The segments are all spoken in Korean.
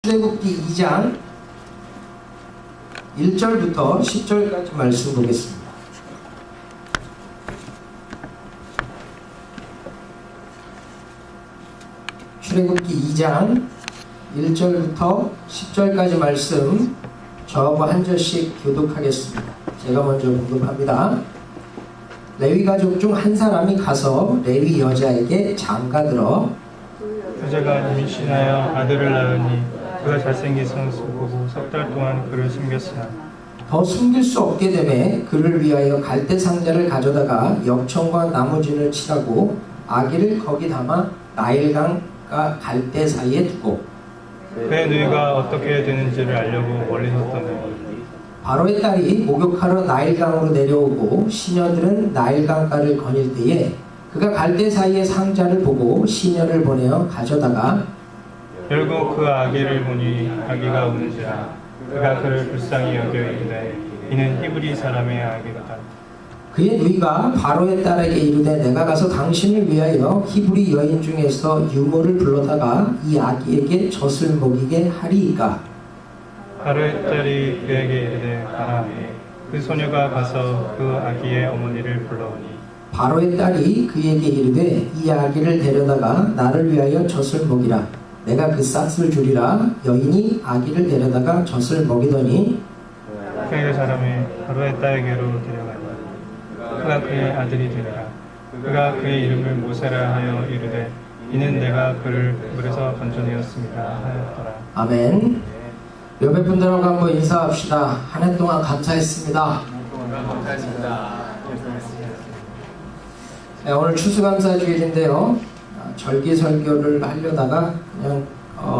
출애굽기 2장 1절부터 10절까지 말씀 보겠습니다. 출애굽기 2장 1절부터 10절까지 말씀 저하고 한 절씩 교독하겠습니다. 제가 먼저 공독합니다. 레위 가족 중 한 사람이 가서 레위 여자에게 장가들어 여자가 임신하여 아들을 낳으니 그가 잘생긴 선수 보고 석 달 동안 그를 숨겼으나 더 숨길 수 없게 되매 그를 위하여 갈대 상자를 가져다가 역청과 나무진을 칠하고 아기를 거기 담아 나일강과 갈대 사이에 두고 그의 누이가 어떻게 되는지를 알려고 멀리 섰더니 바로의 딸이 목욕하러 나일강으로 내려오고 시녀들은 나일강가를 거닐 때에 그가 갈대 사이의 상자를 보고 시녀를 보내어 가져다가 결국 그 아기를 보니 아기가 우는지라 그가 그를 불쌍히 여겨 이르되 이는 히브리 사람의 아기다. 그의 누이가 바로의 딸에게 이르되 내가 가서 당신을 위하여 히브리 여인 중에서 유모를 불러다가 이 아기에게 젖을 먹이게 하리이까. 바로의 딸이 그에게 이르되 가라. 그 소녀가 가서 그 아기의 어머니를 불러오니 바로의 딸이 그에게 이르되 이 아기를 데려다가 나를 위하여 젖을 먹이라. 내가 그 싹을 주리라. 여인이 아기를 데려다가 젖을 먹이더니 그의 사람이 바로의 딸에게로 데려가니 그가 그의 아들이 되리라. 그가 그의 이름을 모세라 하여 이르되 이는 내가 그를 물에서 건져내었습니다 하였더라. 아멘. 옆에 분들하고 한번 인사합시다. 한 해 동안 감사했습니다. 네, 오늘 추수감사주일인데요. 절기 설교를 하려다가 그냥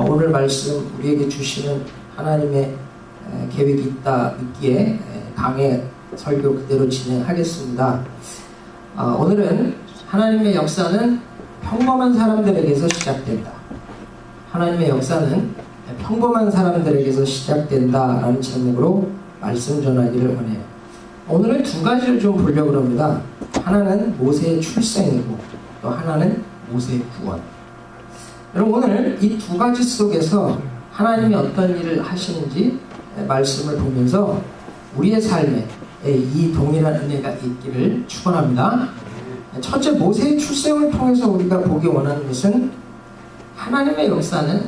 오늘 말씀 우리에게 주시는 하나님의 계획이 있다 있기에 강의 설교 그대로 진행하겠습니다. 오늘은 하나님의 역사는 평범한 사람들에게서 시작된다. 하나님의 역사는 평범한 사람들에게서 시작된다라는 제목으로 말씀 전하기를 원해요. 오늘은 두 가지를 좀 보려고 합니다. 하나는 모세의 출생이고 또 하나는 모세의 구원. 여러분 오늘 이 두 가지 속에서 하나님이 어떤 일을 하시는지 말씀을 보면서 우리의 삶에 이 동일한 은혜가 있기를 축원합니다. 첫째, 모세의 출생을 통해서 우리가 보기 원하는 것은 하나님의 역사는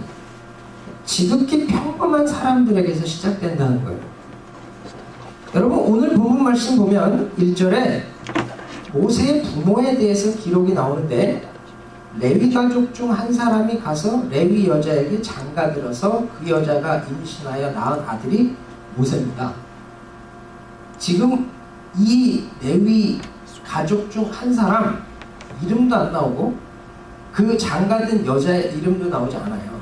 지극히 평범한 사람들에게서 시작된다는 거예요. 여러분 오늘 본문 말씀 보면 1절에 모세의 부모에 대해서 기록이 나오는데 레위 가족 중 한 사람이 가서 레위 여자에게 장가들어서 그 여자가 임신하여 낳은 아들이 모세입니다. 지금 이 레위 가족 중 한 사람 이름도 안 나오고 그 장가든 여자의 이름도 나오지 않아요.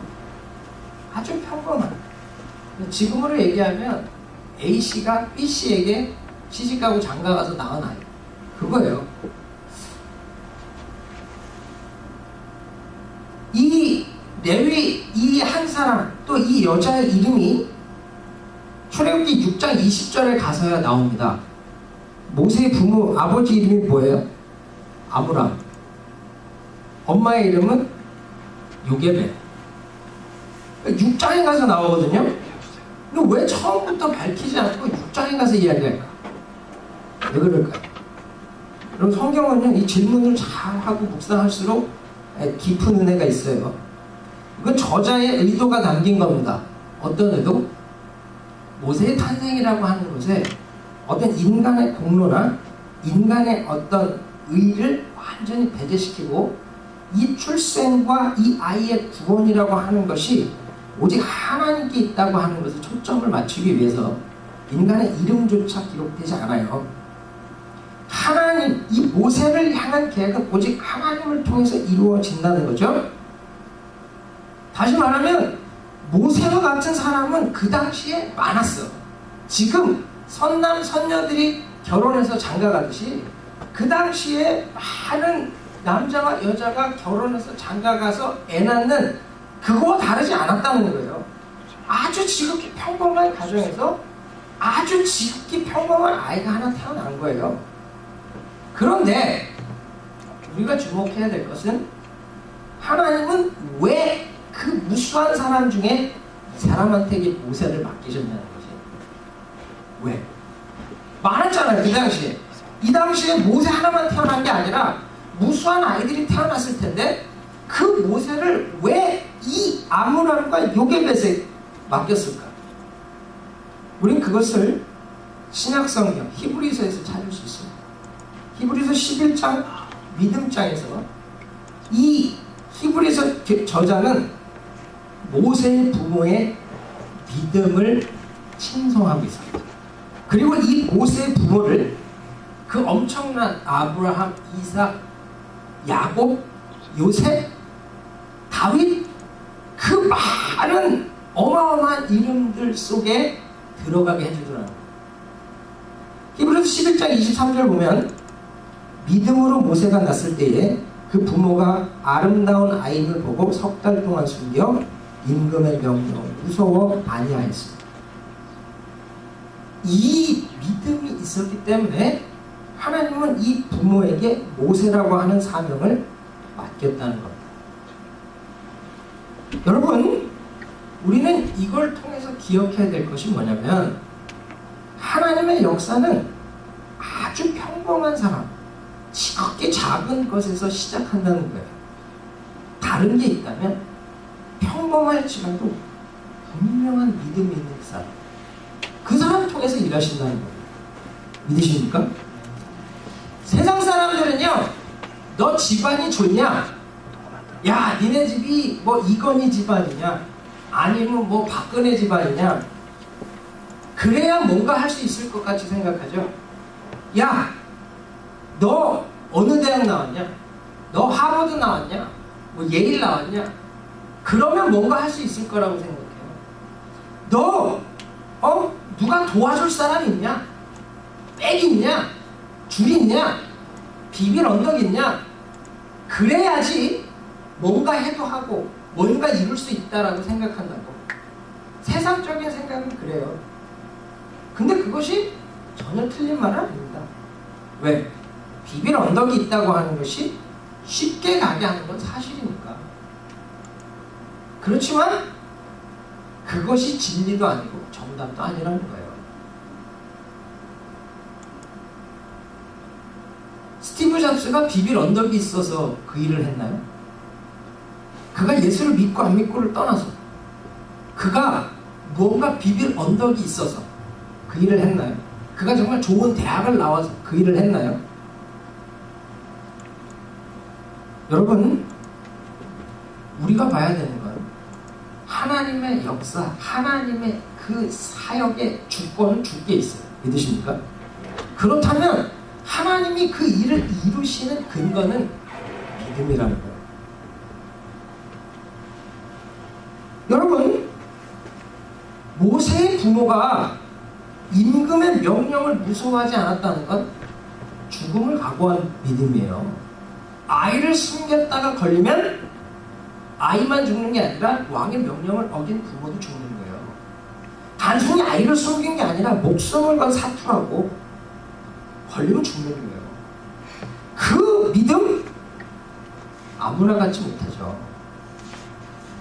아주 평범한. 지금으로 얘기하면 A씨가 B씨에게 시집가고 장가가서 낳은 아이. 그거예요. 이 레위 이 한 사람 또 이 여자의 이름이 출애굽기 6장 20절에 가서야 나옵니다. 모세의 부모 아버지 이름이 뭐예요? 아므람. 엄마의 이름은 요게벳. 6장에 가서 나오거든요. 근데 왜 처음부터 밝히지 않고 6장에 가서 이야기할까? 왜 그럴까요? 그럼 성경은요 이 질문을 잘 하고 묵상할수록 깊은 은혜가 있어요. 이건 저자의 의도가 담긴 겁니다. 어떤 의도? 모세의 탄생이라고 하는 것에 어떤 인간의 공로나 인간의 어떤 의를 완전히 배제시키고 이 출생과 이 아이의 구원이라고 하는 것이 오직 하나님께 있다고 하는 것에 초점을 맞추기 위해서 인간의 이름조차 기록되지 않아요. 하나님, 이 모세를 향한 계획은 오직 하나님을 통해서 이루어진다는 거죠. 다시 말하면 모세와 같은 사람은 그 당시에 많았어. 지금 선남 선녀들이 결혼해서 장가가듯이 그 당시에 많은 남자와 여자가 결혼해서 장가가서 애 낳는 그거와 다르지 않았다는 거예요. 아주 지극히 평범한 가정에서 아주 지극히 평범한 아이가 하나 태어난 거예요. 그런데 우리가 주목해야 될 것은 하나님은 왜 그 무수한 사람 중에 사람한테 이 모세를 맡기셨냐는 거지. 왜? 많았잖아요, 그 당시에. 이 당시에 모세 하나만 태어난 게 아니라 무수한 아이들이 태어났을 텐데 그 모세를 왜 이 아므람과 요게벳에 맡겼을까? 우린 그것을 신약성경 히브리서에서 찾을 수 있습니다. 히브리서 11장 믿음장에서 이 히브리서 저자는 모세의 부모의 믿음을 칭송하고 있습니다. 그리고 이 모세의 부모를 그 엄청난 아브라함, 이삭, 야곱, 요셉, 다윗 그 많은 어마어마한 이름들 속에 들어가게 해주더라고요. 히브리서 11장 23절 보면 믿음으로 모세가 났을 때에 그 부모가 아름다운 아이를 보고 석 달 동안 숨겨 임금의 명령을 무서워 아니하였습니다. 이 믿음이 있었기 때문에 하나님은 이 부모에게 모세라고 하는 사명을 맡겼다는 겁니다. 여러분, 우리는 이걸 통해서 기억해야 될 것이 뭐냐면 하나님의 역사는 아주 평범한 사람, 지극히 작은 것에서 시작한다는 거예요. 다른 게 있다면 평범할지라도 분명한 믿음이 있는 사람, 그 사람 통해서 일하신다는 거예요. 믿으십니까? 세상 사람들은요, 너 집안이 좋냐? 야, 니네 집이 뭐 이건희 집안이냐? 아니면 뭐 박근혜 집안이냐? 그래야 뭔가 할 수 있을 것 같이 생각하죠. 야, 너 어느 대학 나왔냐? 너 하버드 나왔냐? 뭐 예일 나왔냐? 그러면 뭔가 할 수 있을 거라고 생각해요. 너 누가 도와줄 사람 있냐? 백 있냐? 줄 있냐? 비빌 언덕 있냐? 그래야지 뭔가 해도 하고 뭔가 이룰 수 있다라고 생각한다고. 세상적인 생각은 그래요. 근데 그것이 전혀 틀린 말은 아닙니다. 왜? 비빌 언덕이 있다고 하는 것이 쉽게 가게 하는 건 사실이니까. 그렇지만 그것이 진리도 아니고 정답도 아니라는 거예요. 스티브 잡스가 비빌 언덕이 있어서 그 일을 했나요? 그가 예수를 믿고 안 믿고를 떠나서 그가 무언가 비빌 언덕이 있어서 그 일을 했나요? 그가 정말 좋은 대학을 나와서 그 일을 했나요? 여러분, 우리가 봐야 되는 건 하나님의 역사, 하나님의 그 사역의 주권은 주께 있어요. 믿으십니까? 그렇다면 하나님이 그 일을 이루시는 근거는 믿음이라는 거예요. 여러분, 모세의 부모가 임금의 명령을 무서워하지 않았다는 건 죽음을 각오한 믿음이에요. 아이를 숨겼다가 걸리면 아이만 죽는 게 아니라 왕의 명령을 어긴 부모도 죽는 거예요. 단순히 아이를 숨긴 게 아니라 목숨을 건 사투라고 걸리면 죽는 거예요. 그 믿음 아무나 갖지 못하죠.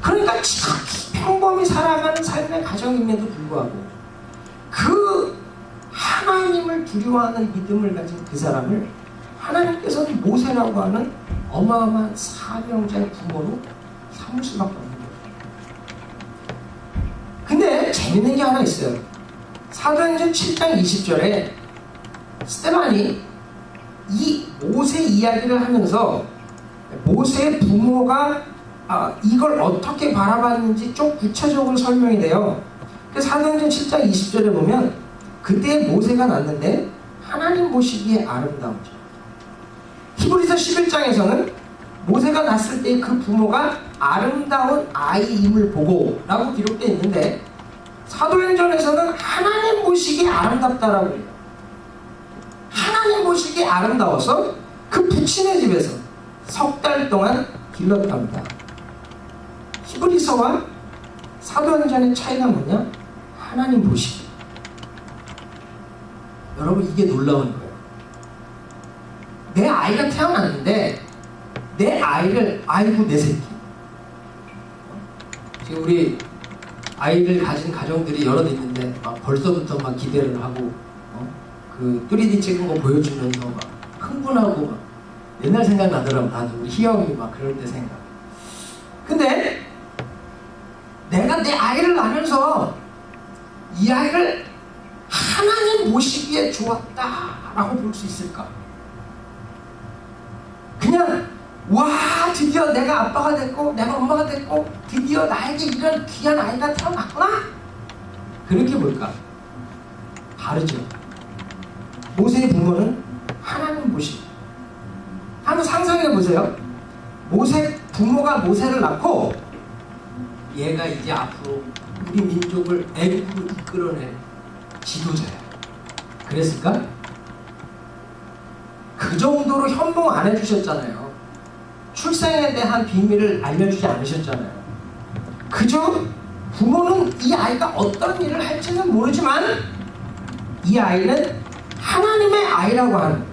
그러니까 지극히 평범히 살아가는 삶의 가정임에도 불구하고 그 하나님을 두려워하는 믿음을 가진 그 사람을 하나님께서는 모세라고 하는 어마어마한 사명자의 부모로 삼을 수밖에 없는 거예요. 근데 재밌는 게 하나 있어요. 사도행전 7장 20절에 스데반이 이 모세 이야기를 하면서 모세의 부모가 이걸 어떻게 바라봤는지 좀 구체적으로 설명이 돼요. 사도행전 7장 20절에 보면 그때 모세가 났는데 하나님 보시기에 아름다우죠. 히브리서 11장에서는 모세가 났을 때 그 부모가 아름다운 아이임을 보고 라고 기록되어 있는데 사도행전에서는 하나님 보시기에 아름답다라고 해요. 하나님 보시기에 아름다워서 그 부친의 집에서 석 달 동안 길렀답니다. 히브리서와 사도행전의 차이가 뭐냐? 하나님 보시기. 여러분, 이게 놀라운 거예요. 내 아이가 태어났는데 내 아이를 아이고 내 새끼. 지금 우리 아이를 가진 가정들이 여럿 있는데 막 벌써부터 막 기대를 하고 그 3D 찍은 거 보여주면서 막 흥분하고 막 옛날 생각 나더라고. 나도 우리 희영이 막 그럴 때 생각. 근데 내가 내 아이를 낳으면서 이 아이를 하나님 보시기에 좋았다라고 볼 수 있을까? 그냥 와 드디어 내가 아빠가 됐고 내가 엄마가 됐고 드디어 나에게 이런 귀한 아이가 태어났구나? 그렇게 볼까? 다르죠. 모세의 부모는 하나님 보시. 한번 상상해 보세요. 모세 부모가 모세를 낳고 얘가 이제 앞으로 우리 민족을 애굽으로 이끌어낼 지도자야. 그랬을까? 그 정도로 현봉 안 해주셨잖아요. 출생에 대한 비밀을 알려주지 않으셨잖아요. 그저 부모는 이 아이가 어떤 일을 할지는 모르지만 이 아이는 하나님의 아이라고 하는,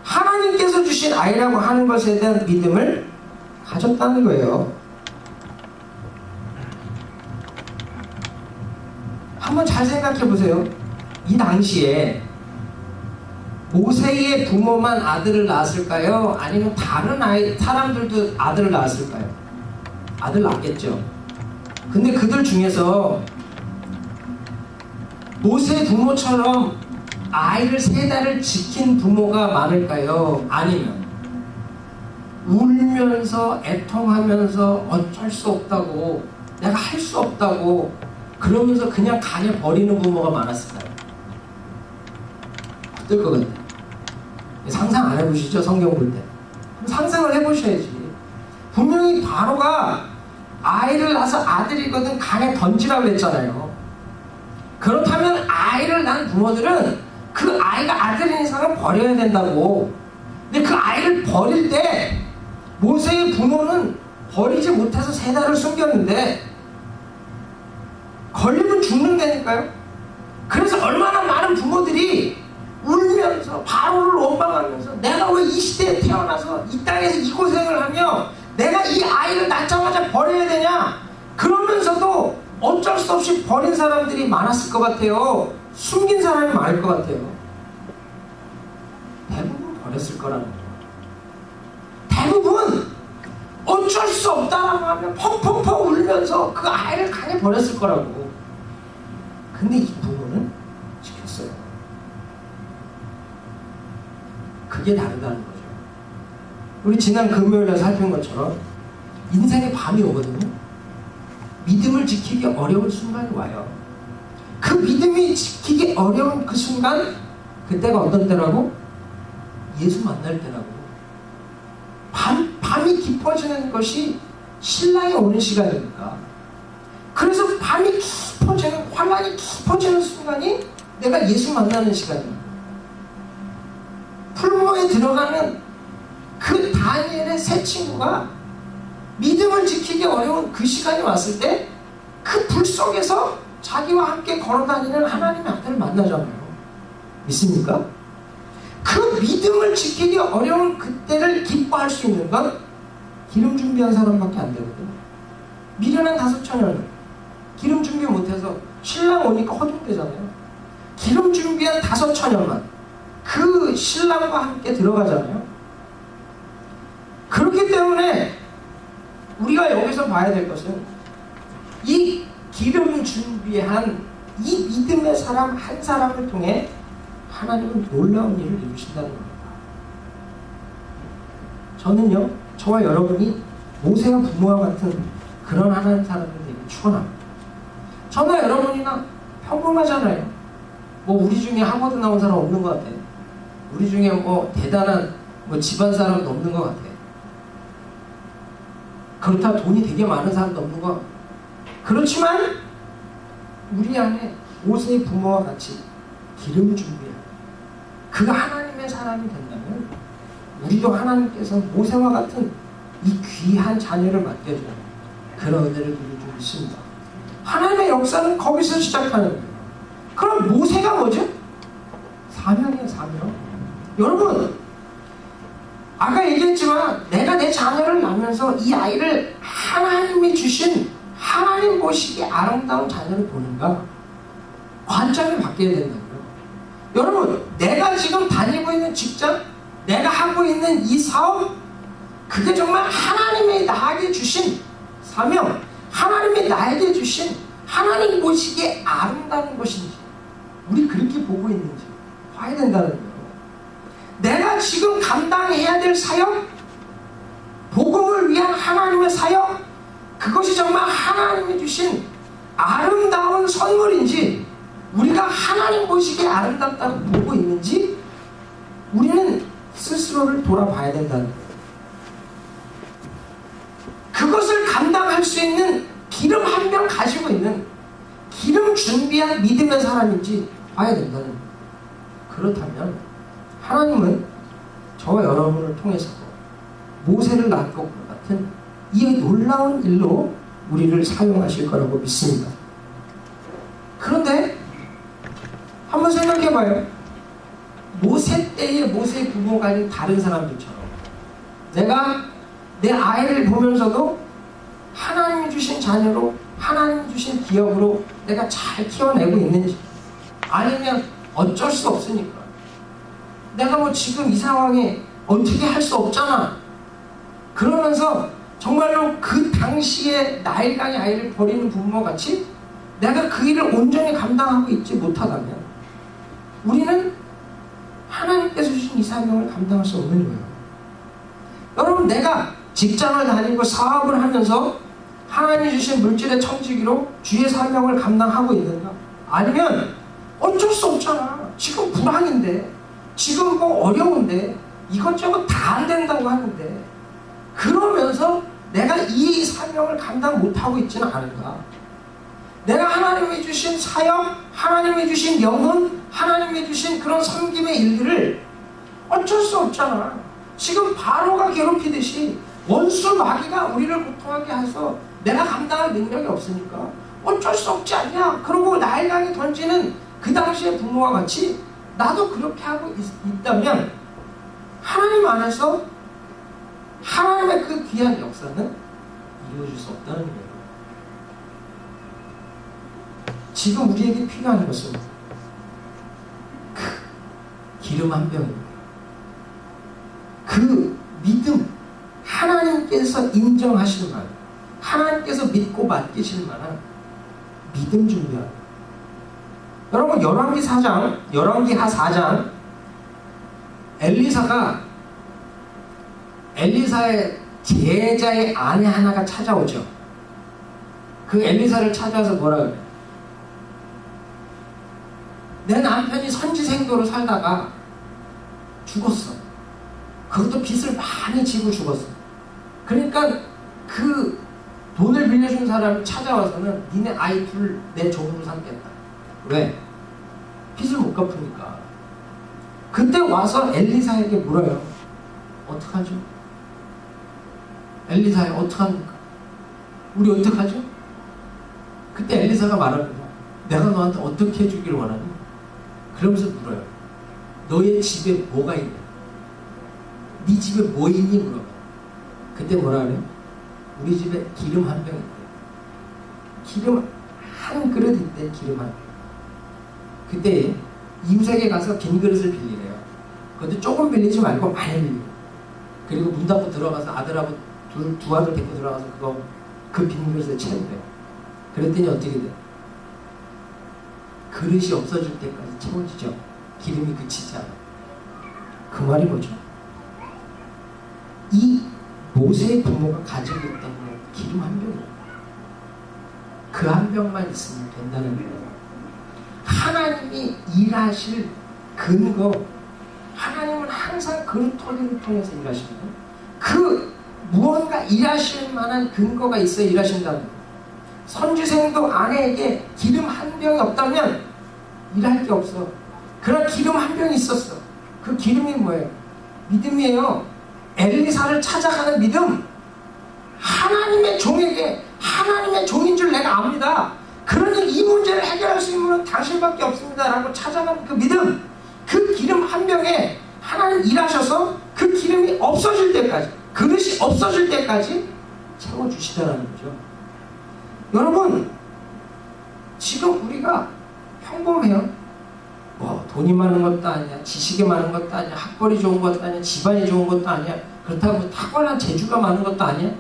하나님께서 주신 아이라고 하는 것에 대한 믿음을 가졌다는 거예요. 한번 잘 생각해 보세요. 이 당시에 모세의 부모만 아들을 낳았을까요? 아니면 다른 사람들도 아들을 낳았을까요? 아들 낳았겠죠. 근데 그들 중에서 모세 부모처럼 아이를 3달을 지킨 부모가 많을까요? 아니면 울면서 애통하면서 어쩔 수 없다고, 내가 할 수 없다고 그러면서 그냥 간에 버리는 부모가 많았을까요? 어떨 것 같아요? 상상 안 해보시죠? 성경 볼 때. 상상을 해보셔야지. 분명히 바로가 아이를 낳아서 아들이거든 간에 던지라고 했잖아요. 그렇다면 아이를 낳은 부모들은 그 아이가 아들인 이상은 버려야 된다고. 근데 그 아이를 버릴 때 모세의 부모는 버리지 못해서 3달을 숨겼는데 걸리면 죽는다니까요. 그래서 얼마나 많은 부모들이 울면서 바로를 원망하면서 내가 왜 이 시대에 태어나서 이 땅에서 이 고생을 하며 내가 이 아이를 낳자마자 버려야 되냐, 그러면서도 어쩔 수 없이 버린 사람들이 많았을 것 같아요. 숨긴 사람이 많을 것 같아요. 대부분 버렸을 거라는 거죠. 대부분 어쩔 수 없다라고 하면 펑펑펑 울면서 그 아이를 간에 버렸을 거라고. 근데 이 부모는 지켰어요. 그게 다르다는 거죠. 우리 지난 금요일에 살핀 것처럼 인생의 밤이 오거든요. 믿음을 지키기 어려운 순간이 와요. 그 믿음이 지키기 어려운 그 순간, 그때가 어떤 때라고? 예수 만날 때라고. 밤이 깊어지는 것이 신랑이 오는 시간이니까. 그래서 밤이 깊어지는, 환란이 깊어지는 순간이 내가 예수 만나는 시간이에요. 풀무에 들어가는 그 다니엘의 세 친구가 믿음을 지키기 어려운 그 시간이 왔을 때 그 불 속에서 자기와 함께 걸어다니는 하나님의 아들을 만나잖아요. 믿습니까? 그 믿음을 지키기 어려운 그때를 기뻐할 수 있는 건 기름 준비한 사람밖에 안 되거든요. 미련한 5처녀는 기름 준비 못해서 신랑 오니까 허둥대잖아요. 기름 준비한 5처녀만 그 신랑과 함께 들어가잖아요. 그렇기 때문에 우리가 여기서 봐야 될 것은 이 기름 준비한 이 믿음의 사람 한 사람을 통해 하나님은 놀라운 일을 이루신다는 겁니다. 저는요, 저와 여러분이 모세와 부모와 같은 그런 하나님 사람들 되기 축원합니다. 저나 여러분이나 평범하잖아요. 뭐 우리 중에 하버드 나온 사람 없는 것 같아요. 우리 중에 뭐 대단한 뭐 집안 사람도 없는 것 같아요. 그렇다고 돈이 되게 많은 사람도 없는 것 같아요. 그렇지만 우리 안에 모세의 부모와 같이 기름을 준비해요. 그가 하나님의 사람이 된다면 우리도 하나님께서 모세와 같은 이 귀한 자녀를 맡겨주는 그런 은혜를 누릴 줄 믿습니다. 하나님의 역사는 거기서 시작하는 거예요. 그럼 모세가 뭐죠? 사명이에요, 사명. 여러분, 아까 얘기했지만 내가 내 자녀를 낳으면서 이 아이를 하나님이 주신 하나님 보시기에 아름다운 자녀를 보는가? 관점이 바뀌어야 된다고요. 여러분, 내가 지금 다니고 있는 직장, 내가 하고 있는 이 사업, 그게 정말 하나님이 나에게 주신 사명, 하나님이 나에게 주신 하나님 보시기에 아름다운 것인지, 우리 그렇게 보고 있는지 봐야 된다는 거예요. 내가 지금 감당해야 될 사역, 복음을 위한 하나님의 사역, 그것이 정말 하나님이 주신 아름다운 선물인지, 우리가 하나님 보시기에 아름답다고 보고 있는지, 우리는 스스로를 돌아봐야 된다는 거예요. 그것을 감당할 수 있는 기름 한 병 가지고 있는, 기름 준비한 믿음의 사람인지 봐야 된다는 거예요. 그렇다면 하나님은 저와 여러분을 통해서 모세를 낳은 것과 같은 이 놀라운 일로 우리를 사용하실 거라고 믿습니다. 그런데 한번 생각해봐요. 모세 때의 모세의 부모가 아닌 다른 사람들처럼 내가 내 아이를 보면서도 하나님이 주신 자녀로, 하나님이 주신 기업으로 내가 잘 키워내고 있는지, 아니면 어쩔 수 없으니까 내가 뭐 지금 이 상황에 어떻게 할 수 없잖아, 그러면서 정말로 그 당시에 나일강의 아이를 버리는 부모같이 내가 그 일을 온전히 감당하고 있지 못하다면 우리는 하나님께서 주신 이 사명을 감당할 수 없는 거예요. 여러분, 내가 직장을 다니고 사업을 하면서 하나님이 주신 물질의 청지기로 주의 사명을 감당하고 있는가? 아니면 어쩔 수 없잖아, 지금 불황인데, 지금 뭐 어려운데, 이것저것 다 안 된다고 하는데, 그러면서 내가 이 사명을 감당 못하고 있지는 않은가? 내가 하나님이 주신 사역, 하나님이 주신 영혼, 하나님이 주신 그런 섬김의 일들을 어쩔 수 없잖아. 지금 바로가 괴롭히듯이 원수 마귀가 우리를 고통하게 해서 내가 감당할 능력이 없으니까 어쩔 수 없지 않냐? 그러고 나일강에 던지는 그 당시의 부모와 같이 나도 그렇게 하고 있다면 하나님 안에서 하나님의 그 귀한 역사는 이루어질 수 없다는 거예요. 지금 우리에게 필요한 것은 그 기름 한 병입니다. 그 믿음, 하나님께서 인정하실 만한, 하나님께서 믿고 맡기실 만한 믿음 준비하는. 여러분, 열왕기하 4장 엘리사의 제자의 아내 하나가 찾아오죠. 그 엘리사를 찾아와서 뭐라 그래? 내 남편이 선지생도로 살다가 죽었어. 그것도 빚을 많이 지고 죽었어. 그러니까 그 돈을 빌려준 사람이 찾아와서는 니네 아이 둘 내 종으로 삼겠다. 왜? 빚을 못 갚으니까. 그때 와서 엘리사에게 물어요. 어떡하죠? 엘리사야, 어떡합니까? 우리 어떡하죠? 그때 엘리사가 말합니다. 내가 너한테 어떻게 해주길 원하니? 그러면서 물어요. 너의 집에 뭐가 있냐? 네 집에 뭐 있니? 물어봐. 그때 뭐라 그래? 우리 집에 기름 한 병 있대. 기름 한 그릇 있대. 기름 한 병. 그때 이웃에게 가서 빈 그릇을 빌리래요. 그런데 조금 빌리지 말고 많이 빌리고, 그리고 문 닫고 들어가서 아들하고 두 아들 데리고 들어가서 그 빈 그릇을 채우래요. 그랬더니 어떻게 돼? 그릇이 없어질 때까지 채워지죠. 기름이 그치지 않아. 그 말이 뭐죠? 이 모세의 부모가 가지고 있던 기름 한 병이에요. 그 한 병만 있으면 된다는 거예요. 하나님이 일하실 근거, 하나님은 항상 그릇터기를 통해서 일하시는 거예요. 그 무언가 일하실 만한 근거가 있어야 일하신다는 거예요. 선지생도 아내에게 기름 한 병이 없다면 일할 게 없어. 그런 기름 한 병이 있었어. 그 기름이 뭐예요? 믿음이에요. 엘리사를 찾아가는 믿음. 하나님의 종에게 하나님의 종인 줄 내가 압니다. 그러니 이 문제를 해결할 수 있는 분은 당신밖에 없습니다 라고 찾아가는 그 믿음. 그 기름 한 병에 하나님 일하셔서 그 기름이 없어질 때까지, 그릇이 없어질 때까지 채워주시더라는 거죠. 여러분, 지금 우리가 평범해요. 뭐 돈이 많은 것도 아니야, 지식이 많은 것도 아니야, 학벌이 좋은 것도 아니야, 집안이 좋은 것도 아니야, 그렇다고 탁월한 재주가 많은 것도 아니야.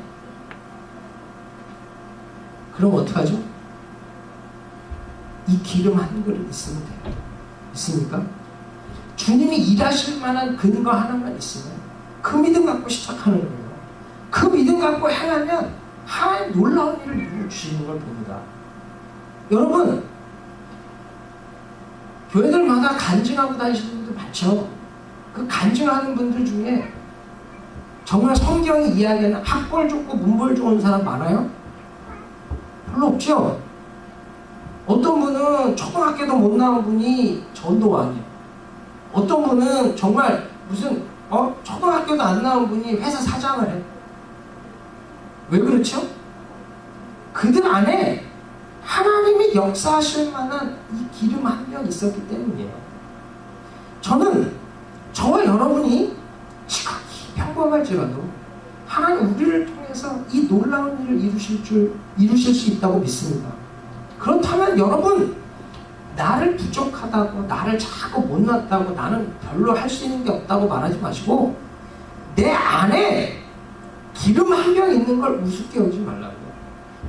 그럼 어떡하죠? 이 기름 한 그릇 있으면 돼요. 있습니까? 주님이 일하실 만한 근거 하나만 있으면 그 믿음 갖고 시작하는 거예요. 그 믿음 갖고 행하면 하나님 놀라운 일을 이루어주시는 걸 봅니다. 여러분, 교회들마다 간증하고 다니시는 분들 많죠. 그 간증하는 분들 중에 정말 성경이 이야기하는 학벌 좋고 문벌 좋은 사람 많아요? 별로 없죠. 어떤 분은 초등학교도 못 나온 분이 전도왕이에요. 어떤 분은 정말 무슨 초등학교도 안 나온 분이 회사 사장을 해. 왜 그렇죠? 그들 안에 하나님이 역사하실 만한 이 기름 한 명 있었기 때문이에요. 저는 저와 여러분이 지극히 평범할지라도 하나님 우리를 통해서 이 놀라운 일을 이루실 수 있다고 믿습니다. 그렇다면 여러분, 나를 부족하다고, 나를 자꾸 못났다고, 나는 별로 할 수 있는 게 없다고 말하지 마시고 내 안에 기름 한 병 있는 걸 우습게 여기지 말라고요.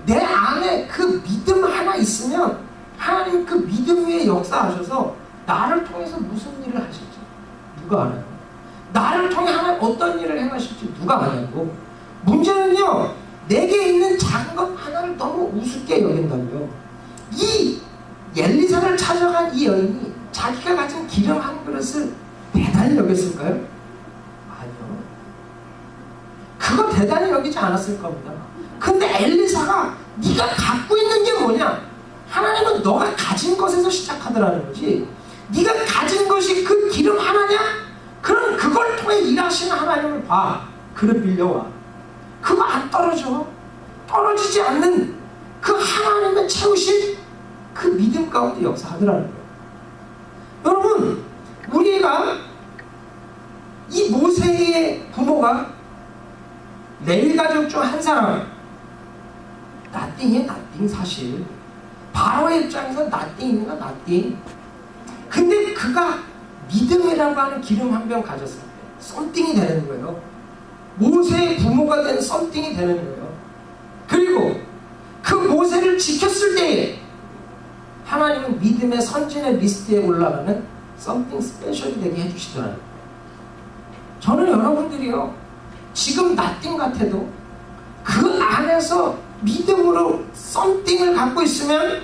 내 안에 그 믿음 하나 있으면 하나님 그 믿음 위에 역사하셔서 나를 통해서 무슨 일을 하실지 누가 알아요? 나를 통해 하나님 어떤 일을 행하실지 누가 아냐고. 문제는요, 내게 있는 작은 것 하나를 너무 우습게 여긴다고요. 이 엘리사를 찾아간 이 여인이 자기가 가진 기름 한 그릇을 대단히 여겼을까요? 아니요. 그거 대단히 여기지 않았을 겁니다. 근데 엘리사가 네가 갖고 있는 게 뭐냐? 하나님은 너가 가진 것에서 시작하더라는 거지. 네가 가진 것이 그 기름 하나냐? 그럼 그걸 통해 일하시는 하나님을 봐. 그릇 빌려와. 그거 안 떨어져. 떨어지지 않는 그 하나님의 채우신 그 믿음 가운데 역사하더라는 거예요. 여러분, 우리가 이 모세의 부모가 레위 가족 중 한 사람, 나띵이에요. 나띵. 사실 바로의 입장에서 나띵입니다. 나띵. 근데 그가 믿음이라고 하는 기름 한 병 가졌을 때 썸띵이 되는 거예요. 모세의 부모가 된 썸띵이 되는 거예요. 그리고 그 모세를 지켰을 때에 하나님은 믿음의 선진의 리스트에 올라가는 썸띵 스페셜이 되게 해주시더라고요. 저는 여러분들이요, 지금 나띵 같아도 그 안에서 믿음으로 썸띵을 갖고 있으면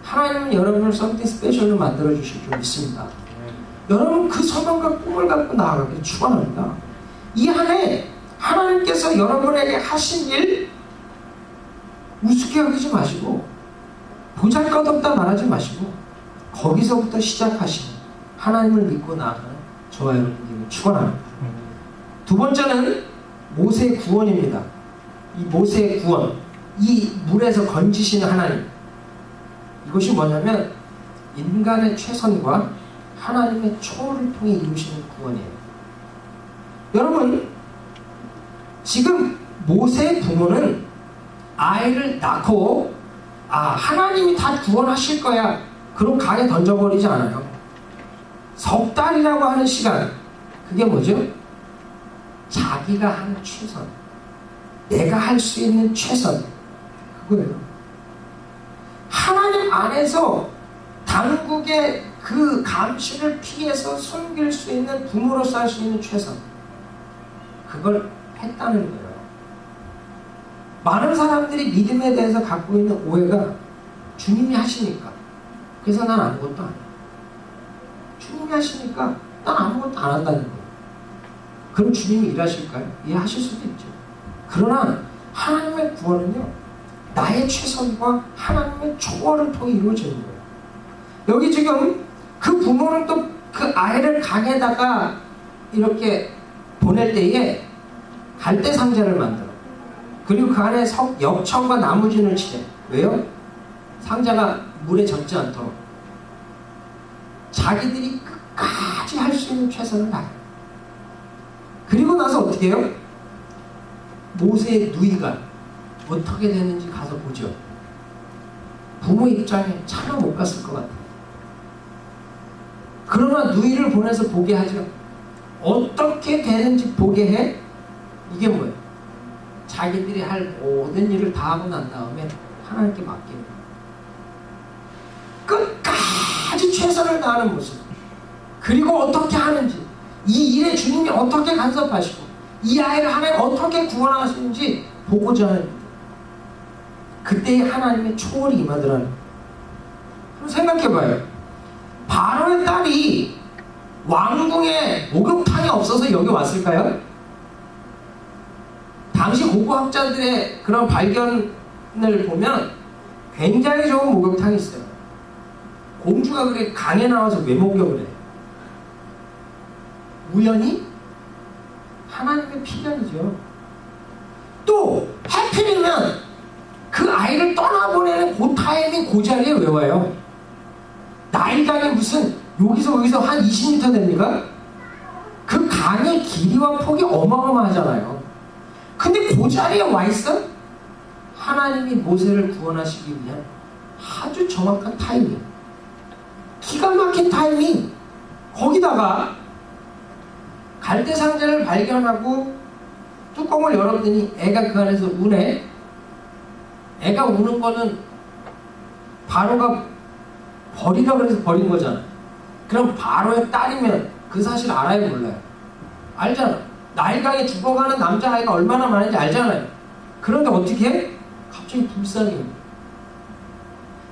하나님은 여러분을 썸띵 스페셜로 만들어 주실 줄 믿습니다. 여러분, 그 소망과 꿈을 갖고 나아가길 축원합니다. 이 한해 하나님께서 여러분에게 하신 일 우습게 여기지 마시고 보잘것없다 말하지 마시고 거기서부터 시작하시는 하나님을 믿고 나아가는 저와 여러분들을 축원합니다. 두 번째는 모세의 구원입니다. 이 모세의 구원, 이 물에서 건지시는 하나님, 이것이 뭐냐면 인간의 최선과 하나님의 초월을 통해 이루시는 구원이에요. 여러분, 지금 모세의 부모는 아이를 낳고 하나님이 다 구원하실 거야, 그럼 강에 던져버리지 않아요. 석 달이라고 하는 시간, 그게 뭐죠? 자기가 하는 최선, 내가 할 수 있는 최선, 그거예요. 하나님 안에서 당국의 그 감시를 피해서 숨길 수 있는, 부모로서 할 수 있는 최선, 그걸 했다는 거예요. 많은 사람들이 믿음에 대해서 갖고 있는 오해가 주님이 하시니까, 그래서 난 아무것도 안 해. 주님이 하시니까 난 아무것도 안 한다는 거예요. 그럼 주님이 일하실까요? 이해하실 수도 있죠. 그러나 하나님의 구원은요, 나의 최선과 하나님의 초월을 통해 이루어지는 거예요. 여기 지금 그 부모는 또 그 아이를 강에다가 이렇게 보낼 때에 갈대 상자를 만들어. 그리고 그 안에 역청과 나무진을 칠해. 왜요? 상자가 물에 젖지 않도록. 자기들이 끝까지 할 수 있는 최선을 다해요. 그리고 나서 어떻게 해요? 모세의 누이가 어떻게 되는지 가서 보죠. 부모 입장에 차마 못 갔을 것 같아요. 그러나 누이를 보내서 보게 하죠. 어떻게 되는지 보게 해? 이게 뭐예요? 자기들이 할 모든 일을 다 하고 난 다음에 하나님께 맡기는 거예요. 끝까지 최선을 다하는 모습. 그리고 어떻게 하는지, 이 일에 주님이 어떻게 간섭하시고 이 아이를 하나님 어떻게 구원하시는지 보고자 하는 일이에요. 그때 하나님의 초월이 임하더라는 거예요. 그럼 생각해봐요. 바로의 딸이 왕궁에 목욕탕이 없어서 여기 왔을까요? 당시 고고학자들의 그런 발견을 보면 굉장히 좋은 목욕탕이 있어요. 공주가 그렇게 강에 나와서 왜 목욕을 해요? 우연히? 하나님의 필연이죠. 또 하필이면 그 아이를 떠나보내는 그 타이밍 그 자리에 왜 와요? 나일강이 무슨 여기서 한 20m 됩니까? 그 강의 길이와 폭이 어마어마하잖아요. 근데 그 자리에 와 있어? 하나님이 모세를 구원하시기 위한 아주 정확한 타이밍, 기가 막힌 타이밍. 거기다가 갈대 상자를 발견하고 뚜껑을 열었더니 애가 그 안에서 우네. 애가 우는 거는 바로가 버리라 그래서 버린 거잖아. 그럼 바로의 딸이면 그 사실 알아요, 몰라요? 알잖아. 나일강에 죽어가는 남자아이가 얼마나 많은지 알잖아요. 그런데 어떻게 해? 갑자기 불쌍해.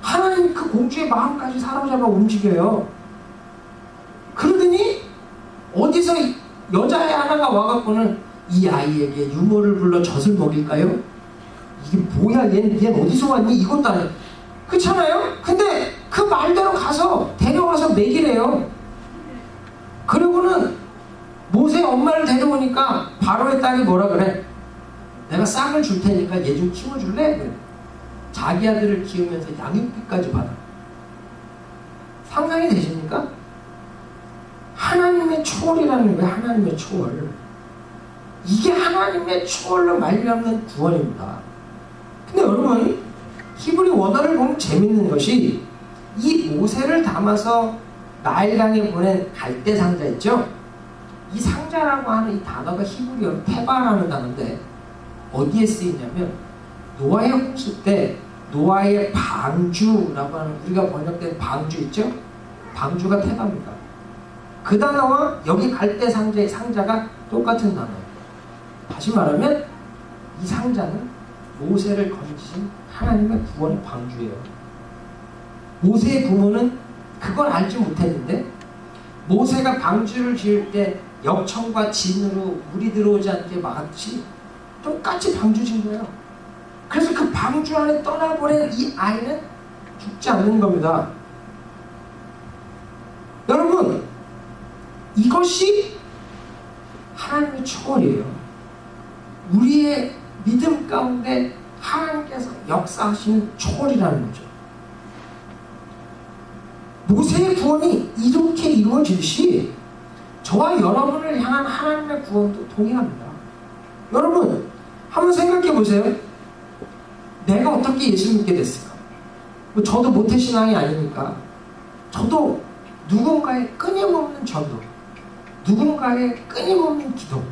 하나님 그 공주의 마음까지 사로잡아 움직여요. 그러더니 어디서 여자애 하나가 와갖고는 이 아이에게 유모를 불러 젖을 먹일까요? 이게 뭐야, 얘는 어디서 왔니? 이것도 안 해. 그렇잖아요? 근데 그 말대로 가서 데려와서 먹이래요. 그리고는 모세 엄마를 데려오니까 바로의 딸이 뭐라 그래? 내가 싹을 줄 테니까 얘 좀 키워줄래? 그래. 자기 아들을 키우면서 양육비까지 받아. 상상이 되십니까? 하나님의 초월이라는 거예요. 하나님의 초월. 이게 하나님의 초월로 말미암는 구원입니다. 근데 여러분, 히브리 원어를 보면 재밌는 것이 이 모세를 담아서 나일강에 보낸 갈대 상자 있죠? 이 상자라고 하는 이 단어가 히브리어로 테바라는 단어인데 어디에 쓰이냐면 노아의 홍수 때 노아의 방주라고 하는, 우리가 번역된 방주 있죠? 방주가 테바입니다. 그 단어와 여기 갈대 상자의 상자가 똑같은 단어예요. 다시 말하면 이 상자는 모세를 건지신 하나님의 구원의 방주예요. 모세의 부모는 그걸 알지 못했는데 모세가 방주를 지을 때 역청과 진으로 물이 들어오지 않게 막았지 똑같이 방주 진 거예요. 그래서 그 방주 안에 떠나보낸 이 아이는 죽지 않는 겁니다. 여러분, 이것이 하나님의 초월이에요. 우리의 믿음 가운데 하나님께서 역사하시는 초월이라는 거죠. 모세의 구원이 이렇게 이루어지듯이 저와 여러분을 향한 하나님의 구원도 동일합니다. 여러분, 한번 생각해 보세요. 내가 어떻게 예수 믿게 됐을까? 저도 모태신앙이 아니니까 저도 누군가의 끊임없는 전도, 누군가의 끊임없는 기도,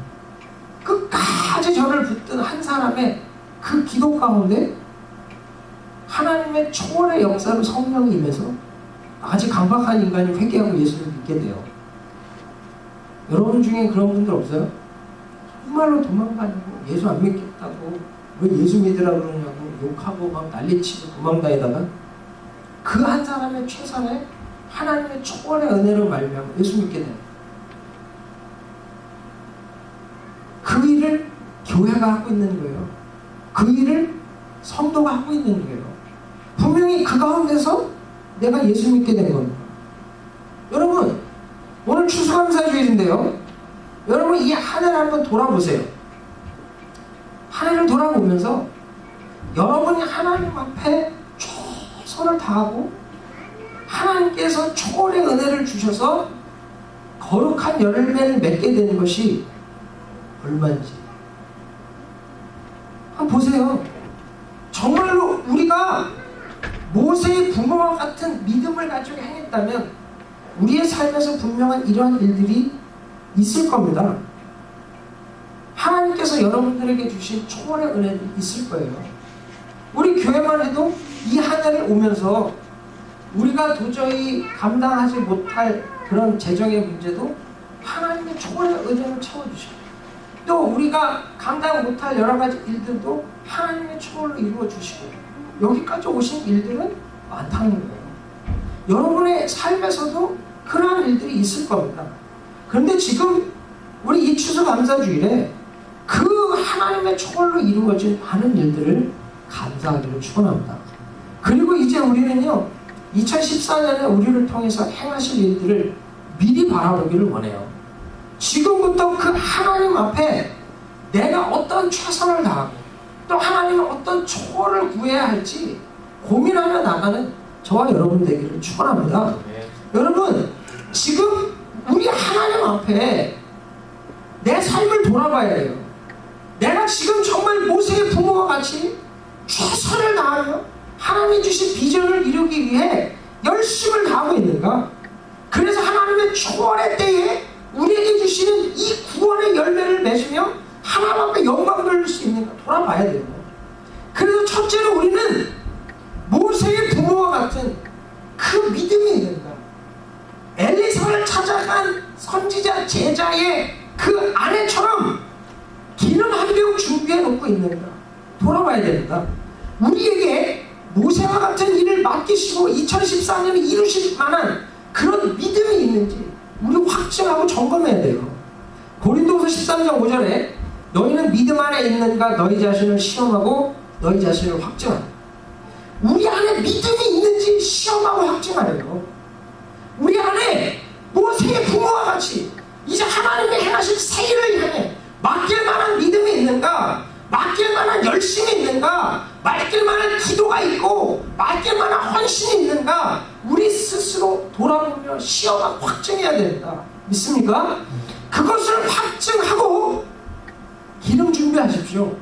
끝까지 저를 붙든 한 사람의 그 기도 가운데 하나님의 초월의 역사로 성령이 임해서 아주 강박한 인간이 회개하고 예수를 믿게 돼요. 여러분 중에 그런 분들 없어요? 정말로 도망다니고 예수 안 믿겠다고 왜 예수 믿으라 그러냐고 욕하고 막 난리치고 도망다니다가 그 한 사람의 최선에 하나님의 초월의 은혜로 말미암아 예수 믿게 돼요. 그 일을 교회가 하고 있는 거예요. 그 일을 성도가 하고 있는 거예요. 분명히 그 가운데서 내가 예수 믿게 된 겁니다. 여러분, 오늘 추수감사주일인데요. 여러분, 이 한 해를 한번 돌아보세요. 한 해를 돌아보면서 여러분이 하나님 앞에 최선을 다하고 하나님께서 초월의 은혜를 주셔서 거룩한 열매를 맺게 되는 것이 얼마인지 한번 보세요. 정말로 우리가 모세의 부모와 같은 믿음을 가지고 행했다면 우리의 삶에서 분명한 이러한 일들이 있을 겁니다. 하나님께서 여러분들에게 주신 초월의 은혜도 있을 거예요. 우리 교회만 해도 이 한 해를 오면서 우리가 도저히 감당하지 못할 그런 재정의 문제도 하나님의 초월의 은혜를 채워주셔요. 또 우리가 감당 못할 여러 가지 일들도 하나님의 초월로 이루어 주시고 여기까지 오신 일들은 많다는 거예요. 여러분의 삶에서도 그러한 일들이 있을 겁니다. 그런데 지금 우리 이 추수감사주일에 그 하나님의 초월로 이루어진 많은 일들을 감사하기를 축원합니다. 그리고 이제 우리는요 2014년에 우리를 통해서 행하실 일들을 미리 바라보기를 원해요. 지금부터 그 하나님 앞에 내가 어떤 최선을 다하고 또 하나님은 어떤 초월을 구해야 할지 고민하며 나가는 저와 여러분 되기를 축원합니다. 여러분 지금 우리 하나님 앞에 내 삶을 돌아봐야 돼요. 내가 지금 정말 모세의 부모와 같이 최선을 다하며 하나님이 주신 비전을 이루기 위해 열심을 다하고 있는가? 그래서 하나님의 초월의 때에 우리에게 주시는 이 구원의 열매를 맺으며 하나님 앞에 영광 돌릴 수 있는가 돌아봐야 돼요. 그래서 첫째로 우리는 모세의 부모와 같은 그 믿음이 있는가? 엘리사를 찾아간 선지자 제자의 그 아내처럼 기름 한 병 준비해 놓고 있는가 돌아봐야 된다. 우리에게 모세와 같은 일을 맡기시고 2014년에 이루실 만한 그런 믿음이 있는지 우리 확증하고 점검해야 돼요. 고린도후서 13장 5절에 너희는 믿음 안에 있는가 너희 자신을 시험하고 너희 자신을 확증하라. 우리 안에 믿음이 있는지 시험하고 확증하래요. 우리 안에 모세의 부모와 같이 이제 하나님의 행하실 새 일을 향해 맡길 만한 믿음이 있는가, 맡길 만한 열심이 있는가, 맡길 만한 기도가 있고 맡길 만한 헌신이 있는가 우리 스스로 돌아보며 시험하고 확증해야 된다. 믿습니까? 그것을 확증하고 기름 준비하십시오.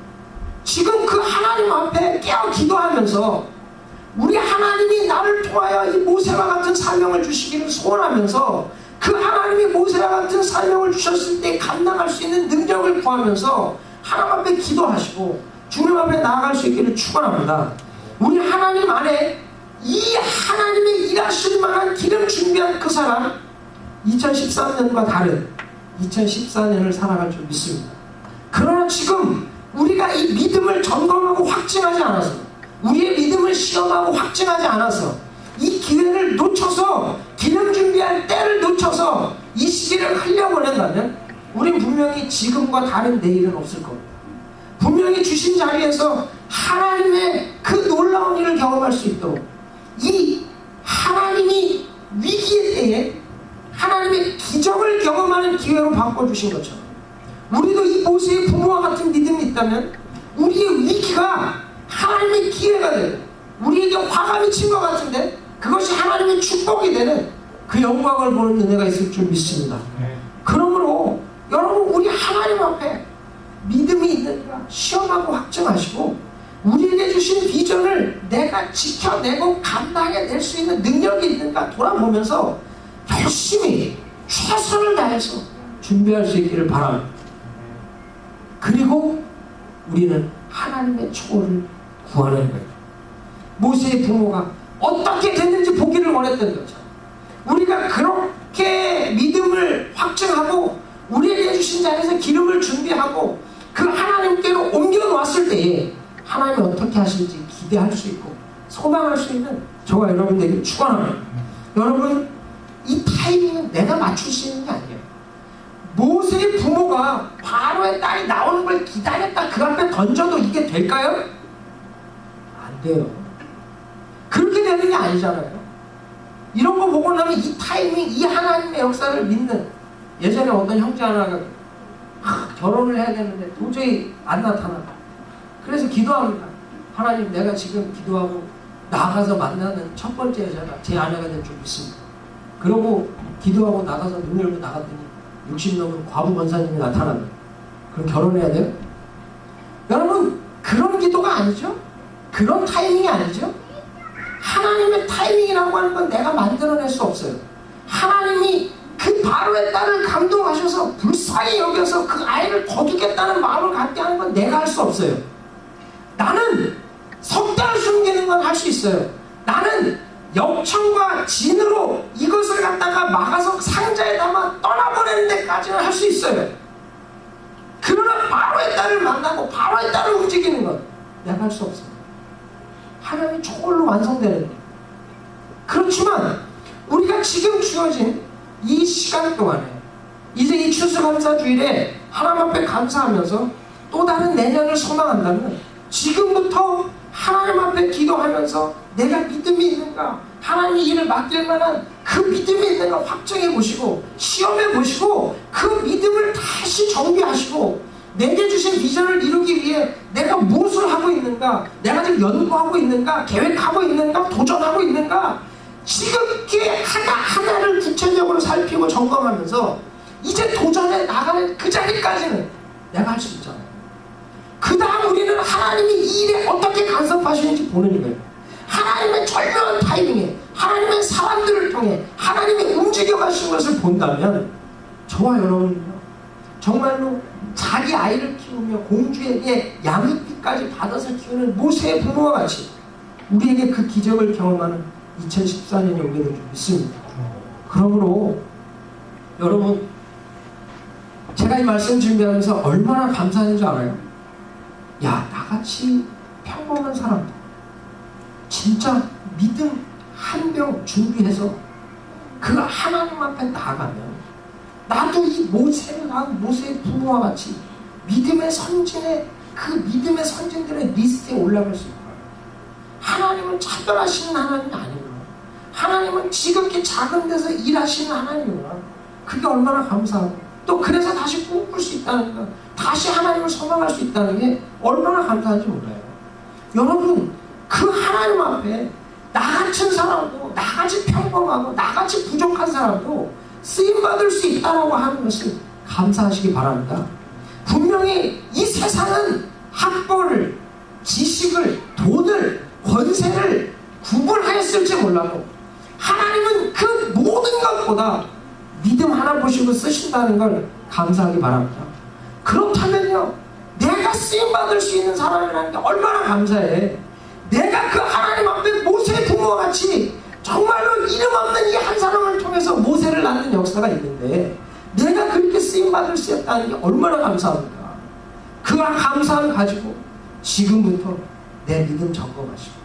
지금 그 하나님 앞에 깨어 기도하면서 우리 하나님이 나를 통하여 이 모세와 같은 사명을 주시기를 소원하면서 그 하나님이 모세와 같은 사명을 주셨을 때 감당할 수 있는 능력을 구하면서 하나님 앞에 기도하시고 주님 앞에 나아갈 수 있기를 축원합니다. 우리 하나님 안에 이 하나님의 일하실 만한 기름 준비한 그 사람 2013년과 다른 2014년을 살아갈 줄 믿습니다. 그러나 지금 우리가 이 믿음을 점검하고 확증하지 않아서 우리의 믿음을 시험하고 확증하지 않아서 이 기회를 놓쳐서 기름 준비할 때를 놓쳐서 이 시기를 흘려보낸다면 우린 분명히 지금과 다른 내일은 없을 겁니다. 분명히 주신 자리에서 하나님의 그 놀라운 일을 경험할 수 있도록 이 하나님이 위기의 때에 하나님의 기적을 경험하는 기회로 바꿔주신 것처럼 우리도 이 모세의 부모와 같은 믿음이 있다면 우리의 위기가 하나님의 기회가 되는 우리에게 화가 미친 것 같은데 그것이 하나님의 축복이 되는 그 영광을 보는 은혜가 있을 줄 믿습니다. 그러므로 여러분 우리 하나님 앞에 믿음이 있는가 시험하고 확증하시고 우리에게 주신 비전을 내가 지켜내고 감당해낼 수 있는 능력이 있는가 돌아보면서 열심히 최선을 다해서 준비할 수 있기를 바랍니다. 그리고 우리는 하나님의 초월을 구하는 거예요. 모세의 부모가 어떻게 됐는지 보기를 원했던 거죠. 우리가 그렇게 믿음을 확증하고 우리에게 주신 자리에서 기름을 준비하고 그 하나님께로 옮겨놓았을 때에 하나님이 어떻게 하실지 기대할 수 있고 소망할 수 있는 저와 여러분들에게 축원합니다. 여러분 이 타이밍은 내가 맞출 수 있는 게 아니에요. 모세의 부모가 바로의 딸이 나오는 걸 기다렸다 그 앞에 던져도 이게 될까요? 안 돼요. 그렇게 되는 게 아니잖아요. 이런 거 보고 나면 이 타이밍, 이 하나님의 역사를 믿는 예전에 어떤 형제 하나가 결혼을 해야 되는데 도저히 안 나타나. 그래서 기도합니다. 하나님 내가 지금 기도하고 나가서 만나는 첫 번째 여자가 제 아내가 될 줄 믿습니다. 그러고 기도하고 나가서 눈 열고 나갔더니 60 넘은 과부 권사님이 나타납니다. 그럼 결혼해야 돼요? 여러분 그런 기도가 아니죠? 그런 타이밍이 아니죠? 하나님의 타이밍이라고 하는 건 내가 만들어낼 수 없어요. 하나님이 그 바로의 딸을 감동하셔서 불쌍히 여겨서 그 아이를 거두겠다는 마음을 갖게 하는 건 내가 할 수 없어요. 나는 석 달 숨기는 건 할 수 있어요. 나는 역청과 진으로 이것을 갖다가 막아서 상자에 담아 떠나보내는 데까지는 할 수 있어요. 그러나 바로의 딸을 만나고 바로의 딸을 움직이는 건 내가 할 수 없어요. 하나님이 저걸로 완성되는 거예요. 그렇지만 우리가 지금 주어진 이 시간 동안에 이제 이 추수감사주일에 하나님 앞에 감사하면서 또 다른 내년을 소망한다면 지금부터 하나님 앞에 기도하면서 내가 믿음이 있는가, 하나님이 일을 맡길 만한 그 믿음이 있는가 확정해 보시고 시험해 보시고 그 믿음을 다시 정비하시고 내게 주신 비전을 이루기 위해 내가 무엇을 하고 있는가, 내가 지금 연구하고 있는가, 계획하고 있는가, 도전하고 있는가, 지극히 하나하나를 구체적으로 살피고 점검하면서 이제 도전해 나가는 그 자리까지는 내가 할 수 있잖아요. 그 다음 우리는 하나님이 이 일에 어떻게 간섭하시는지 보는 거예요. 하나님의 절묘한 타이밍에, 하나님의 사람들을 통해 하나님이 움직여 가신 것을 본다면 저와 여러분은요, 정말로 자기 아이를 키우며 공주에게 양육비까지 받아서 키우는 모세의 부모와 같이 우리에게 그 기적을 경험하는 2014년이 오게 될 줄 믿습니다. 그러므로 여러분, 제가 이 말씀 준비하면서 얼마나 감사한 줄 알아요? 야, 나같이 평범한 사람, 진짜 믿음 한 병 준비해서 그 하나님 앞에 나가면 나도 이 모세를 낳은 모세의 부모와 같이 믿음의 선진의 그 믿음의 선진들의 리스트에 올라갈 수 있어요. 하나님은 차별하시는 하나님이 아니구나. 하나님은 지극히 작은 데서 일하시는 하나님이구나. 그게 얼마나 감사하고 또 그래서 다시 꿈꿀 수 있다는 것, 다시 하나님을 소망할 수 있다는 게 얼마나 감사한지 몰라요. 여러분, 그 하나님 앞에 나같은 사람도, 나같이 평범하고 나같이 부족한 사람도 쓰임받을 수 있다고 하는 것을 감사하시기 바랍니다. 분명히 이 세상은 학벌을, 지식을, 돈을, 권세를 구분하였을지 몰라도 하나님은 그 모든 것보다 믿음 하나 보시고 쓰신다는 걸 감사하기 바랍니다. 그렇다면요, 내가 쓰임받을 수 있는 사람이라는 게 얼마나 감사해. 내가 그 하나님 앞에 모세의 부모와 같이 정말로 이름 없는 이 한 사람을 통해서 모세를 낳는 역사가 있는데 내가 그렇게 쓰임받을 수 있다는 게 얼마나 감사합니까? 그 감사함을 가지고 지금부터 내 믿음 점검하시고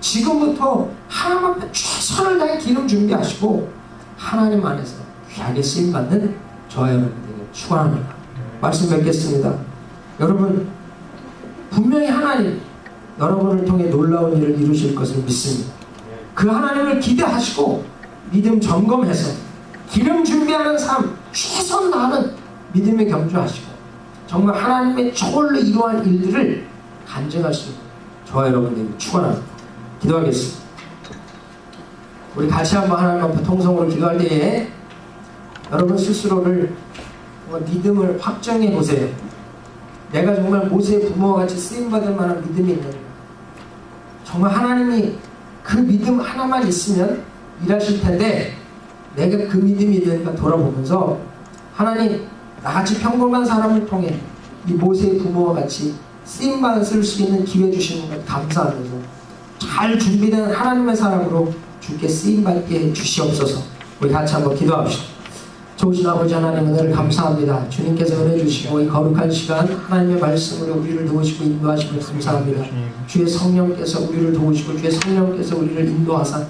지금부터 하나님 앞에 최선을 다해 기름 준비하시고 하나님 안에서 귀하게 쓰임받는 저와 여러분들에게 축원합니다. 말씀 뵙겠습니다. 여러분, 분명히 하나님 여러분을 통해 놀라운 일을 이루실 것을 믿습니다. 그 하나님을 기대하시고 믿음 점검해서 기름 준비하는 삶, 최선 다하는 믿음에 경주하시고 정말 하나님의 저걸로 이루한 일들을 간증할 수 있는 저와 여러분들에게 축원합니다. 기도하겠습니다. 우리 같이 한번 하나님 앞에 통성으로 기도할 때에 여러분 스스로를 믿음을 확정해 보세요. 내가 정말 모세의 부모와 같이 쓰임받을 만한 믿음이 있는가? 정말 하나님이 그 믿음 하나만 있으면 일하실 텐데 내가 그 믿음이 있는가 돌아보면서 하나님, 나같이 평범한 사람을 통해 이 모세의 부모와 같이 쓰임받을 수 있는 기회 주시는 것 감사하면서 잘 준비된 하나님의 사람으로 주께 쓰임받게 해 주시옵소서. 우리 같이 한번 기도합시다. 좋으신 아버지 하나님, 은혜를 감사합니다. 주님께서 은혜 주시고 이 거룩한 시간 하나님의 말씀으로 우리를 도우시고 인도하시고 감사합니다. 주의 성령께서 우리를 도우시고 주의 성령께서 우리를 인도하사